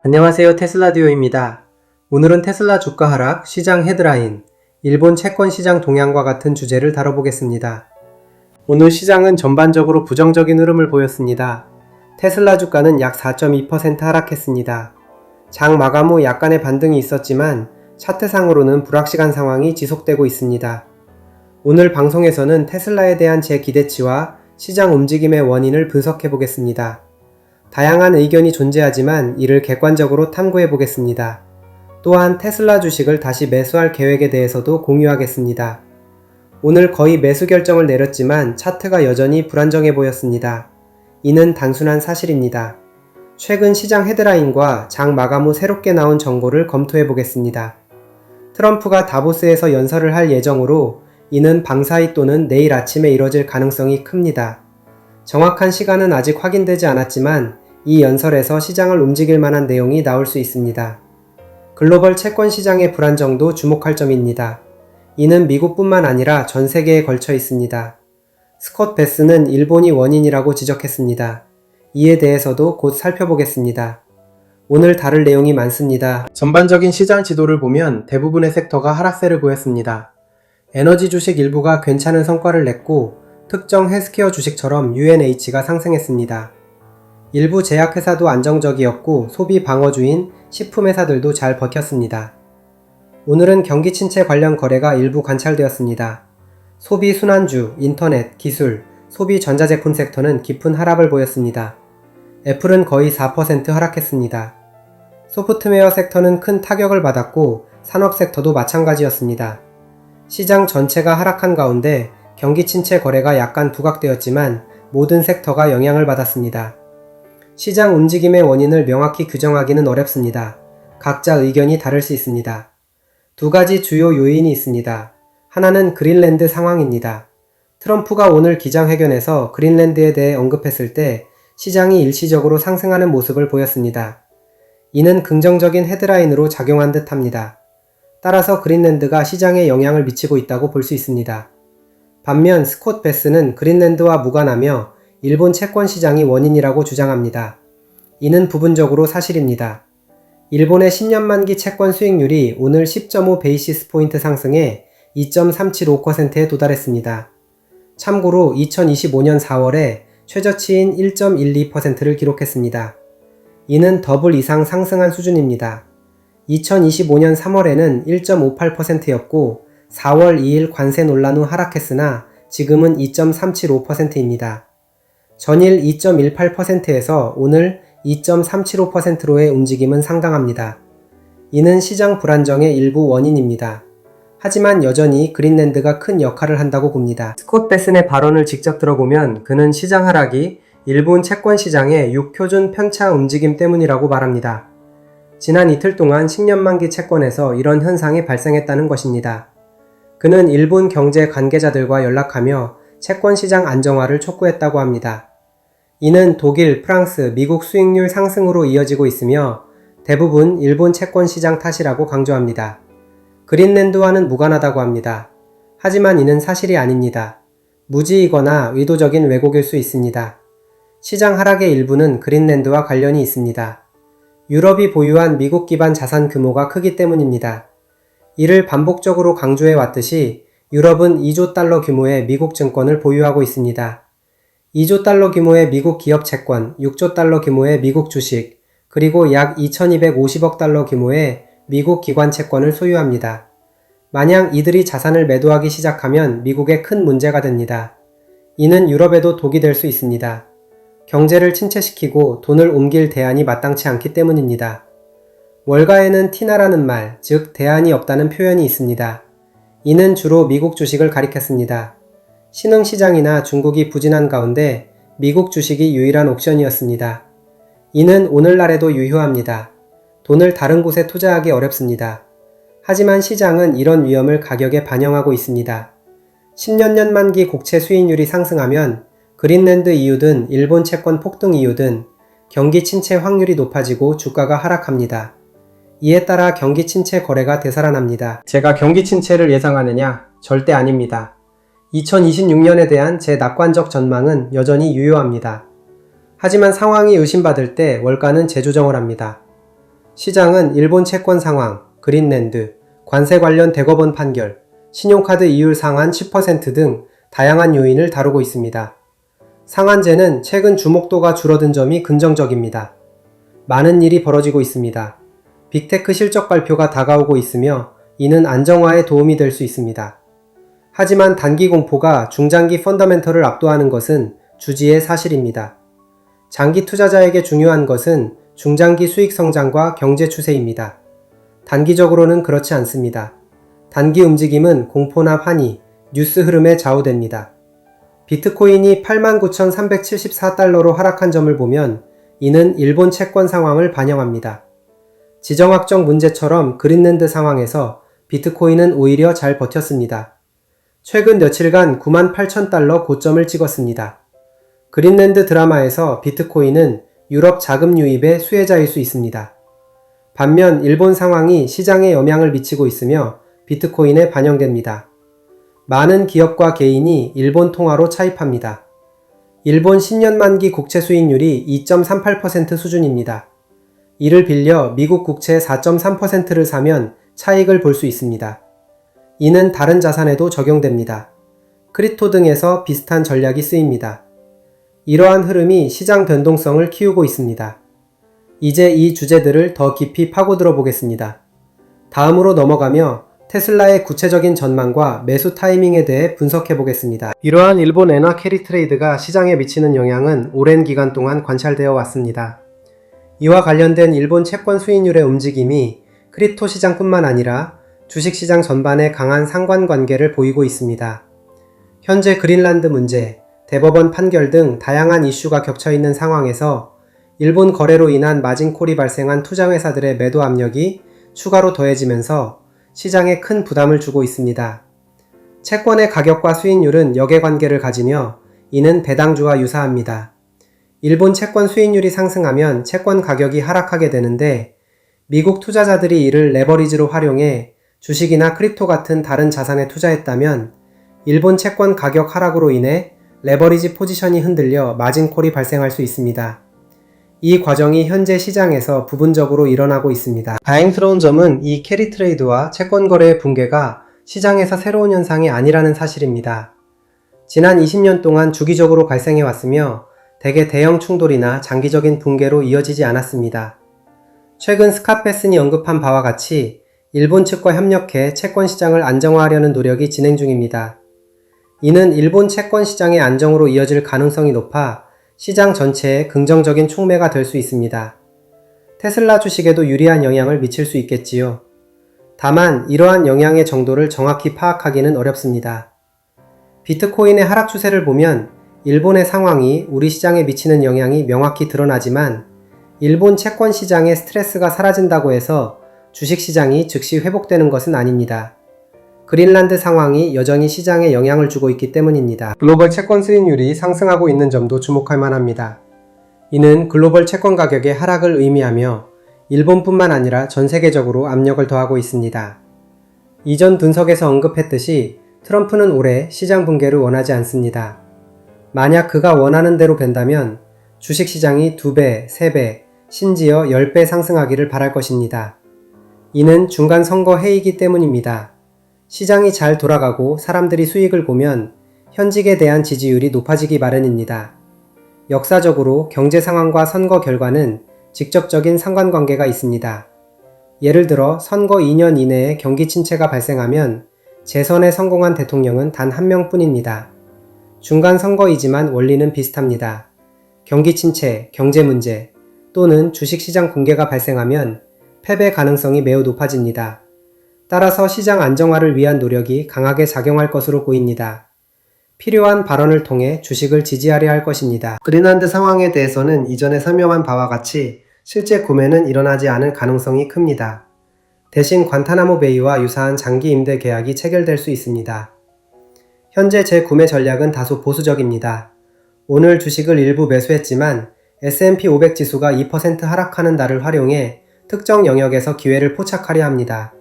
안녕하세요. 테슬라디오입니다. 오늘은 테슬라 주가 하락, 시장 헤드라인, 일본 채권 시장 동향과 같은 주제를 다뤄보겠습니다. 오늘 시장은 전반적으로 부정적인 흐름을 보였습니다. 테슬라 주가는 약 4.2% 하락했습니다. 장 마감 후 약간의 반등이 있었지만 차트상으로는 불확실한 상황이 지속되고 있습니다. 오늘 방송에서는 테슬라에 대한 제 기대치와 시장 움직임의 원인을 분석해 보겠습니다. 다양한 의견이 존재하지만 이를 객관적으로 탐구해 보겠습니다. 또한 테슬라 주식을 다시 매수할 계획에 대해서도 공유하겠습니다. 오늘 거의 매수 결정을 내렸지만 차트가 여전히 불안정해 보였습니다. 이는 단순한 사실입니다. 최근 시장 헤드라인과 장 마감 후 새롭게 나온 정보를 검토해 보겠습니다. 트럼프가 다보스에서 연설을 할 예정으로 이는 밤사이 또는 내일 아침에 이뤄질 가능성이 큽니다. 정확한 시간은 아직 확인되지 않았지만 이 연설에서 시장을 움직일 만한 내용이 나올 수 있습니다. 글로벌 채권 시장의 불안정도 주목할 점입니다. 이는 미국뿐만 아니라 전 세계에 걸쳐 있습니다. 스콧 베스는 일본이 원인이라고 지적했습니다. 이에 대해서도 곧 살펴보겠습니다. 오늘 다룰 내용이 많습니다. 전반적인 시장 지도를 보면 대부분의 섹터가 하락세를 보였습니다. 에너지 주식 일부가 괜찮은 성과를 냈고 특정 헬스케어 주식처럼 UNH가 상승했습니다. 일부 제약회사도 안정적이었고 소비 방어주인 식품회사들도 잘 버텼습니다. 오늘은 경기 침체 관련 거래가 일부 관찰되었습니다. 소비 순환주, 인터넷, 기술, 소비 전자제품 섹터는 깊은 하락을 보였습니다. 애플은 거의 4% 하락했습니다. 소프트웨어 섹터는 큰 타격을 받았고 산업 섹터도 마찬가지였습니다. 시장 전체가 하락한 가운데 경기 침체 거래가 약간 부각되었지만 모든 섹터가 영향을 받았습니다. 시장 움직임의 원인을 명확히 규정하기는 어렵습니다. 각자 의견이 다를 수 있습니다. 두 가지 주요 요인이 있습니다. 하나는 그린랜드 상황입니다. 트럼프가 오늘 기자회견에서 그린랜드에 대해 언급했을 때 시장이 일시적으로 상승하는 모습을 보였습니다. 이는 긍정적인 헤드라인으로 작용한 듯 합니다. 따라서 그린랜드가 시장에 영향을 미치고 있다고 볼 수 있습니다. 반면 스콧 베스는 그린랜드와 무관하며 일본 채권 시장이 원인이라고 주장합니다. 이는 부분적으로 사실입니다. 일본의 10년 만기 채권 수익률이 오늘 10.5 베이시스 포인트 상승해 2.375%에 도달했습니다. 참고로 2025년 4월에 최저치인 1.12%를 기록했습니다. 이는 더블 이상 상승한 수준입니다. 2025년 3월에는 1.58%였고 4월 2일 관세 논란 후 하락했으나 지금은 2.375%입니다. 전일 2.18%에서 오늘 2.375%로의 움직임은 상당합니다. 이는 시장 불안정의 일부 원인입니다. 하지만 여전히 그린랜드가 큰 역할을 한다고 봅니다. 스콧 베슨의 발언을 직접 들어보면 그는 시장 하락이 일본 채권 시장의 6표준 편차 움직임 때문이라고 말합니다. 지난 이틀 동안 10년 만기 채권에서 이런 현상이 발생했다는 것입니다. 그는 일본 경제 관계자들과 연락하며 채권 시장 안정화를 촉구했다고 합니다. 이는 독일, 프랑스, 미국 수익률 상승으로 이어지고 있으며 대부분 일본 채권 시장 탓이라고 강조합니다. 그린랜드와는 무관하다고 합니다. 하지만 이는 사실이 아닙니다. 무지이거나 의도적인 왜곡일 수 있습니다. 시장 하락의 일부는 그린랜드와 관련이 있습니다. 유럽이 보유한 미국 기반 자산 규모가 크기 때문입니다. 이를 반복적으로 강조해 왔듯이 유럽은 2조 달러 규모의 미국 증권을 보유하고 있습니다. 2조 달러 규모의 미국 기업 채권, 6조 달러 규모의 미국 주식, 그리고 약 2250억 달러 규모의 미국 기관 채권을 소유합니다. 만약 이들이 자산을 매도하기 시작하면 미국에 큰 문제가 됩니다. 이는 유럽에도 독이 될 수 있습니다. 경제를 침체시키고 돈을 옮길 대안이 마땅치 않기 때문입니다. 월가에는 티나라는 말, 즉 대안이 없다는 표현이 있습니다. 이는 주로 미국 주식을 가리켰습니다. 신흥시장이나 중국이 부진한 가운데 미국 주식이 유일한 옵션이었습니다. 이는 오늘날에도 유효합니다. 돈을 다른 곳에 투자하기 어렵습니다. 하지만 시장은 이런 위험을 가격에 반영하고 있습니다. 10년 만기 국채 수익률이 상승하면 그린랜드 이유든 일본 채권 폭등 이유든 경기 침체 확률이 높아지고 주가가 하락합니다. 이에 따라 경기 침체 거래가 되살아납니다. 제가 경기 침체를 예상하느냐? 절대 아닙니다. 2026년에 대한 제 낙관적 전망은 여전히 유효합니다. 하지만 상황이 의심받을 때 월가는 재조정을 합니다. 시장은 일본 채권 상황, 그린랜드, 관세 관련 대법원 판결, 신용카드 이율 상한 10% 등 다양한 요인을 다루고 있습니다. 상한제는 최근 주목도가 줄어든 점이 긍정적입니다. 많은 일이 벌어지고 있습니다. 빅테크 실적 발표가 다가오고 있으며 이는 안정화에 도움이 될 수 있습니다. 하지만 단기 공포가 중장기 펀더멘털을 압도하는 것은 주지의 사실입니다. 장기 투자자에게 중요한 것은 중장기 수익 성장과 경제 추세입니다. 단기적으로는 그렇지 않습니다. 단기 움직임은 공포나 환희, 뉴스 흐름에 좌우됩니다. 비트코인이 89,374달러로 하락한 점을 보면 이는 일본 채권 상황을 반영합니다. 지정학적 문제처럼 그린랜드 상황에서 비트코인은 오히려 잘 버텼습니다. 최근 며칠간 98,000달러 고점을 찍었습니다. 그린랜드 드라마에서 비트코인은 유럽 자금 유입의 수혜자일 수 있습니다. 반면 일본 상황이 시장에 영향을 미치고 있으며 비트코인에 반영됩니다. 많은 기업과 개인이 일본 통화로 차입합니다. 일본 10년 만기 국채 수익률이 2.38% 수준입니다. 이를 빌려 미국 국채 4.3%를 사면 차익을 볼 수 있습니다. 이는 다른 자산에도 적용됩니다. 크립토 등에서 비슷한 전략이 쓰입니다. 이러한 흐름이 시장 변동성을 키우고 있습니다. 이제 이 주제들을 더 깊이 파고들어 보겠습니다. 다음으로 넘어가며 테슬라의 구체적인 전망과 매수 타이밍에 대해 분석해 보겠습니다. 이러한 일본 엔화 캐리 트레이드가 시장에 미치는 영향은 오랜 기간 동안 관찰되어 왔습니다. 이와 관련된 일본 채권 수익률의 움직임이 크립토 시장뿐만 아니라 주식시장 전반에 강한 상관관계를 보이고 있습니다. 현재 그린란드 문제, 대법원 판결 등 다양한 이슈가 겹쳐있는 상황에서 일본 거래로 인한 마진콜이 발생한 투자회사들의 매도 압력이 추가로 더해지면서 시장에 큰 부담을 주고 있습니다. 채권의 가격과 수익률은 역외관계를 가지며 이는 배당주와 유사합니다. 일본 채권 수익률이 상승하면 채권 가격이 하락하게 되는데 미국 투자자들이 이를 레버리지로 활용해 주식이나 크립토 같은 다른 자산에 투자했다면 일본 채권 가격 하락으로 인해 레버리지 포지션이 흔들려 마진콜이 발생할 수 있습니다. 이 과정이 현재 시장에서 부분적으로 일어나고 있습니다. 다행스러운 점은 이 캐리 트레이드와 채권 거래의 붕괴가 시장에서 새로운 현상이 아니라는 사실입니다. 지난 20년 동안 주기적으로 발생해 왔으며 대개 대형 충돌이나 장기적인 붕괴로 이어지지 않았습니다. 최근 스캇베슨이 언급한 바와 같이 일본 측과 협력해 채권 시장을 안정화하려는 노력이 진행 중입니다. 이는 일본 채권 시장의 안정으로 이어질 가능성이 높아 시장 전체에 긍정적인 촉매가 될 수 있습니다. 테슬라 주식에도 유리한 영향을 미칠 수 있겠지요. 다만 이러한 영향의 정도를 정확히 파악하기는 어렵습니다. 비트코인의 하락 추세를 보면 일본의 상황이 우리 시장에 미치는 영향이 명확히 드러나지만 일본 채권 시장의 스트레스가 사라진다고 해서 주식시장이 즉시 회복되는 것은 아닙니다. 그린란드 상황이 여전히 시장에 영향을 주고 있기 때문입니다. 글로벌 채권 수익률이 상승하고 있는 점도 주목할 만합니다. 이는 글로벌 채권 가격의 하락을 의미하며 일본뿐만 아니라 전 세계적으로 압력을 더하고 있습니다. 이전 분석에서 언급했듯이 트럼프는 올해 시장 붕괴를 원하지 않습니다. 만약 그가 원하는 대로 된다면 주식시장이 2배, 3배, 심지어 10배 상승하기를 바랄 것입니다. 이는 중간 선거 해이기 때문입니다. 시장이 잘 돌아가고 사람들이 수익을 보면 현직에 대한 지지율이 높아지기 마련입니다. 역사적으로 경제 상황과 선거 결과는 직접적인 상관관계가 있습니다. 예를 들어 선거 2년 이내에 경기 침체가 발생하면 재선에 성공한 대통령은 단 한 명뿐입니다. 중간 선거이지만 원리는 비슷합니다. 경기 침체, 경제 문제 또는 주식시장 붕괴가 발생하면 패배 가능성이 매우 높아집니다. 따라서 시장 안정화를 위한 노력이 강하게 작용할 것으로 보입니다. 필요한 발언을 통해 주식을 지지하려 할 것입니다. 그린란드 상황에 대해서는 이전에 설명한 바와 같이 실제 구매는 일어나지 않을 가능성이 큽니다. 대신 관타나모 베이와 유사한 장기 임대 계약이 체결될 수 있습니다. 현재 제 구매 전략은 다소 보수적입니다. 오늘 주식을 일부 매수했지만 S&P 500 지수가 2% 하락하는 날을 활용해 특정 영역에서 기회를 포착하려 합니다.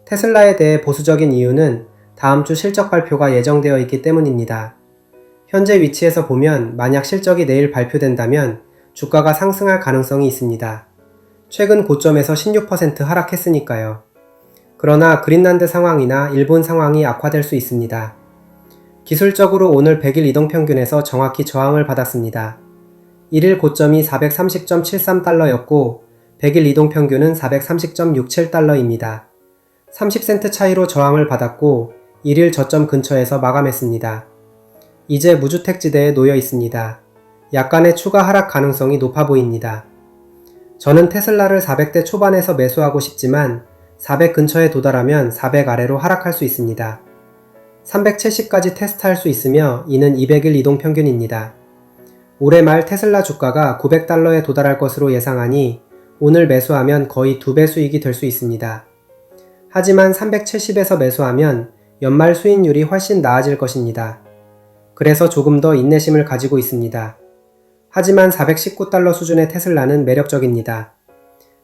테슬라에 대해 보수적인 이유는 다음 주 실적 발표가 예정되어 있기 때문입니다. 현재 위치에서 보면 만약 실적이 내일 발표된다면 주가가 상승할 가능성이 있습니다. 최근 고점에서 16% 하락했으니까요. 그러나 그린란드 상황이나 일본 상황이 악화될 수 있습니다. 기술적으로 오늘 100일 이동평균에서 정확히 저항을 받았습니다. 1일 고점이 430.73달러였고 100일 이동평균은 430.67달러입니다. 30센트 차이로 저항을 받았고 1일 저점 근처에서 마감했습니다. 이제 무주택지대에 놓여 있습니다. 약간의 추가 하락 가능성이 높아 보입니다. 저는 테슬라를 400대 초반에서 매수하고 싶지만 400 근처에 도달하면 400 아래로 하락할 수 있습니다. 370까지 테스트할 수 있으며 이는 200일 이동평균입니다. 올해 말 테슬라 주가가 900달러에 도달할 것으로 예상하니 오늘 매수하면 거의 2배 수익이 될 수 있습니다. 하지만 370에서 매수하면 연말 수익률이 훨씬 나아질 것입니다. 그래서 조금 더 인내심을 가지고 있습니다. 하지만 419달러 수준의 테슬라는 매력적입니다.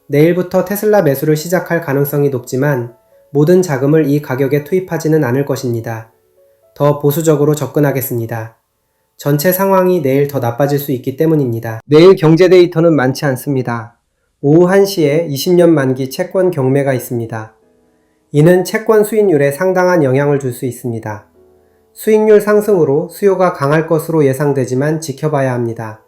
내일부터 테슬라 매수를 시작할 가능성이 높지만 모든 자금을 이 가격에 투입하지는 않을 것입니다. 더 보수적으로 접근하겠습니다. 전체 상황이 내일 더 나빠질 수 있기 때문입니다. 내일 경제 데이터는 많지 않습니다. 오후 1시에 20년 만기 채권 경매가 있습니다. 이는 채권 수익률에 상당한 영향을 줄 수 있습니다. 수익률 상승으로 수요가 강할 것으로 예상되지만 지켜봐야 합니다.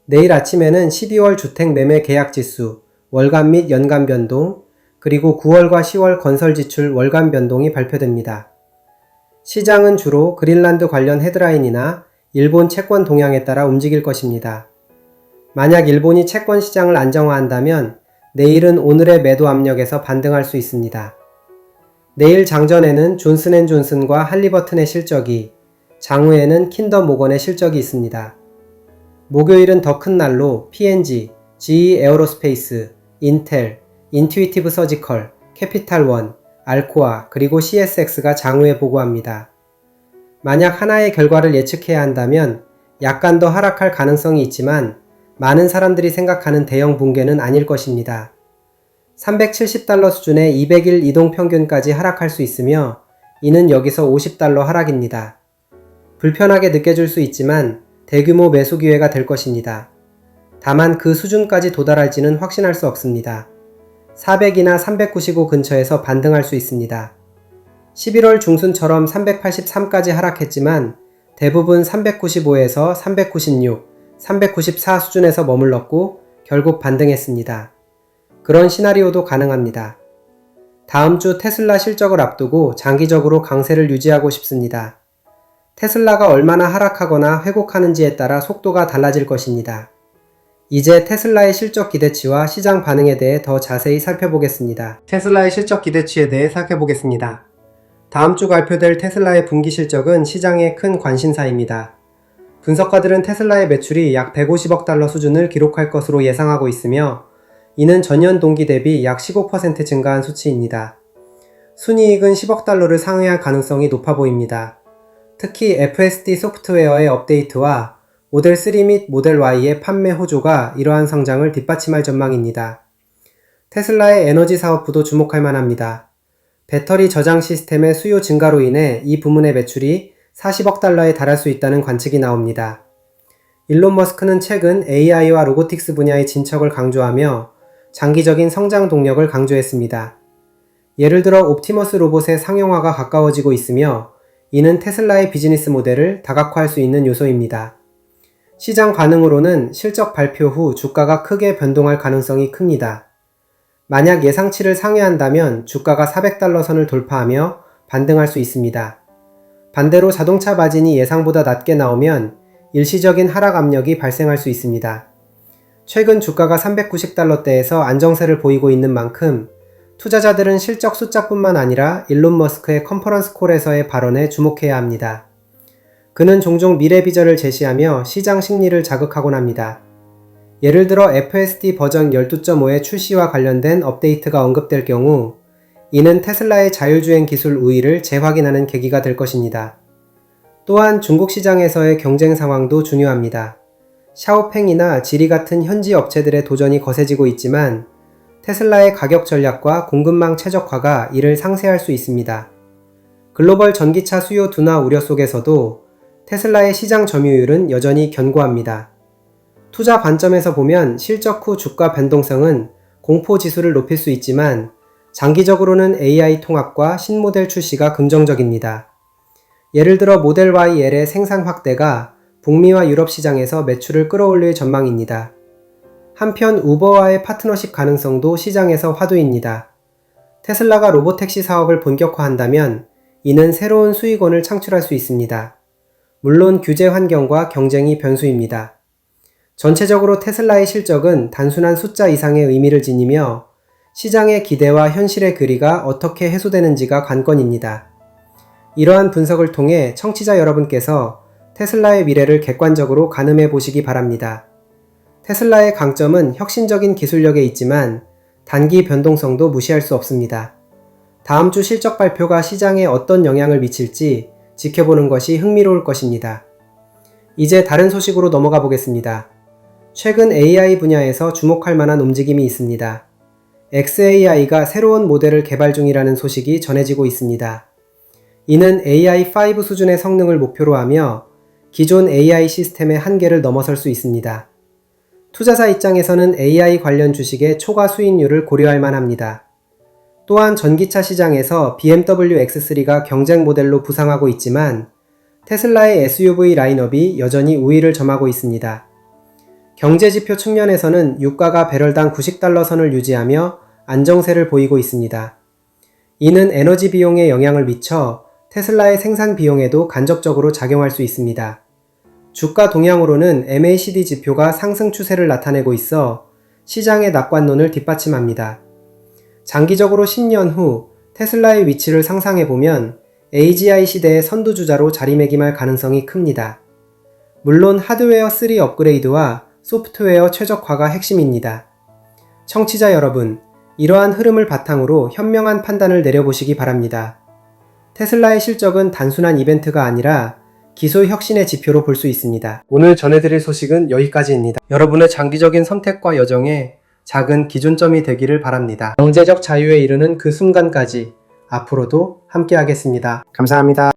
내일 아침에는 12월 주택 매매 계약 지수, 월간 및 연간 변동, 그리고 9월과 10월 건설 지출 월간 변동이 발표됩니다. 시장은 주로 그린란드 관련 헤드라인이나 일본 채권 동향에 따라 움직일 것입니다. 만약 일본이 채권 시장을 안정화한다면 내일은 오늘의 매도 압력에서 반등할 수 있습니다. 내일 장전에는 존슨앤존슨과 할리버튼의 실적이, 장후에는 킨더모건의 실적이 있습니다. 목요일은 더 큰 날로 P&G, GE 에어로스페이스, 인텔, 인투이티브 서지컬, 캐피탈원, 알코아 그리고 CSX가 장후에 보고합니다. 만약 하나의 결과를 예측해야 한다면 약간 더 하락할 가능성이 있지만 많은 사람들이 생각하는 대형 붕괴는 아닐 것입니다. 370달러 수준의 200일 이동평균까지 하락할 수 있으며 이는 여기서 50달러 하락입니다. 불편하게 느껴질 수 있지만 대규모 매수 기회가 될 것입니다. 다만 그 수준까지 도달할지는 확신할 수 없습니다. 400이나 395 근처에서 반등할 수 있습니다. 11월 중순처럼 383까지 하락했지만 대부분 395에서 396, 394 수준에서 머물렀고 결국 반등했습니다. 그런 시나리오도 가능합니다. 다음 주 테슬라 실적을 앞두고 장기적으로 강세를 유지하고 싶습니다. 테슬라가 얼마나 하락하거나 회복하는지에 따라 속도가 달라질 것입니다. 이제 테슬라의 실적 기대치와 시장 반응에 대해 더 자세히 살펴보겠습니다. 테슬라의 실적 기대치에 대해 살펴보겠습니다. 다음 주 발표될 테슬라의 분기 실적은 시장의 큰 관심사입니다. 분석가들은 테슬라의 매출이 약 150억 달러 수준을 기록할 것으로 예상하고 있으며 이는 전년 동기 대비 약 15% 증가한 수치입니다. 순이익은 10억 달러를 상회할 가능성이 높아 보입니다. 특히 FSD 소프트웨어의 업데이트와 모델 3 및 모델 Y의 판매 호조가 이러한 성장을 뒷받침할 전망입니다. 테슬라의 에너지 사업부도 주목할 만합니다. 배터리 저장 시스템의 수요 증가로 인해 이 부문의 매출이 40억 달러에 달할 수 있다는 관측이 나옵니다. 일론 머스크는 최근 AI와 로보틱스 분야의 진척을 강조하며 장기적인 성장 동력을 강조했습니다. 예를 들어 옵티머스 로봇의 상용화가 가까워지고 있으며 이는 테슬라의 비즈니스 모델을 다각화할 수 있는 요소입니다. 시장 반응으로는 실적 발표 후 주가가 크게 변동할 가능성이 큽니다. 만약 예상치를 상회한다면 주가가 400달러 선을 돌파하며 반등할 수 있습니다. 반대로 자동차 마진이 예상보다 낮게 나오면 일시적인 하락 압력이 발생할 수 있습니다. 최근 주가가 390달러대에서 안정세를 보이고 있는 만큼 투자자들은 실적 숫자뿐만 아니라 일론 머스크의 컨퍼런스 콜에서의 발언에 주목해야 합니다. 그는 종종 미래 비전을 제시하며 시장 심리를 자극하곤 합니다. 예를 들어 FSD 버전 12.5의 출시와 관련된 업데이트가 언급될 경우 이는 테슬라의 자율주행 기술 우위를 재확인하는 계기가 될 것입니다. 또한 중국 시장에서의 경쟁 상황도 중요합니다. 샤오팽이나 지리 같은 현지 업체들의 도전이 거세지고 있지만 테슬라의 가격 전략과 공급망 최적화가 이를 상쇄할 수 있습니다. 글로벌 전기차 수요 둔화 우려 속에서도 테슬라의 시장 점유율은 여전히 견고합니다. 투자 관점에서 보면 실적 후 주가 변동성은 공포 지수를 높일 수 있지만 장기적으로는 AI 통합과 신모델 출시가 긍정적입니다. 예를 들어 모델 YL의 생산 확대가 북미와 유럽 시장에서 매출을 끌어올릴 전망입니다. 한편 우버와의 파트너십 가능성도 시장에서 화두입니다. 테슬라가 로보택시 사업을 본격화한다면 이는 새로운 수익원을 창출할 수 있습니다. 물론 규제 환경과 경쟁이 변수입니다. 전체적으로 테슬라의 실적은 단순한 숫자 이상의 의미를 지니며 시장의 기대와 현실의 괴리가 어떻게 해소되는지가 관건입니다. 이러한 분석을 통해 청취자 여러분께서 테슬라의 미래를 객관적으로 가늠해 보시기 바랍니다. 테슬라의 강점은 혁신적인 기술력에 있지만 단기 변동성도 무시할 수 없습니다. 다음 주 실적 발표가 시장에 어떤 영향을 미칠지 지켜보는 것이 흥미로울 것입니다. 이제 다른 소식으로 넘어가 보겠습니다. 최근 AI 분야에서 주목할 만한 움직임이 있습니다. xAI가 새로운 모델을 개발 중이라는 소식이 전해지고 있습니다. 이는 AI5 수준의 성능을 목표로 하며 기존 AI 시스템의 한계를 넘어설 수 있습니다. 투자자 입장에서는 AI 관련 주식의 초과 수익률을 고려할 만합니다. 또한 전기차 시장에서 BMW X3가 경쟁 모델로 부상하고 있지만 테슬라의 SUV 라인업이 여전히 우위를 점하고 있습니다. 경제지표 측면에서는 유가가 배럴당 90달러 선을 유지하며 안정세를 보이고 있습니다. 이는 에너지 비용에 영향을 미쳐 테슬라의 생산 비용에도 간접적으로 작용할 수 있습니다. 주가 동향으로는 MACD 지표가 상승 추세를 나타내고 있어 시장의 낙관론을 뒷받침합니다. 장기적으로 10년 후 테슬라의 위치를 상상해보면 AGI 시대의 선두주자로 자리매김할 가능성이 큽니다. 물론 하드웨어 3 업그레이드와 소프트웨어 최적화가 핵심입니다. 청취자 여러분, 이러한 흐름을 바탕으로 현명한 판단을 내려보시기 바랍니다. 테슬라의 실적은 단순한 이벤트가 아니라 기술 혁신의 지표로 볼 수 있습니다. 오늘 전해드릴 소식은 여기까지입니다. 여러분의 장기적인 선택과 여정에 작은 기준점이 되기를 바랍니다. 경제적 자유에 이르는 그 순간까지 앞으로도 함께하겠습니다. 감사합니다.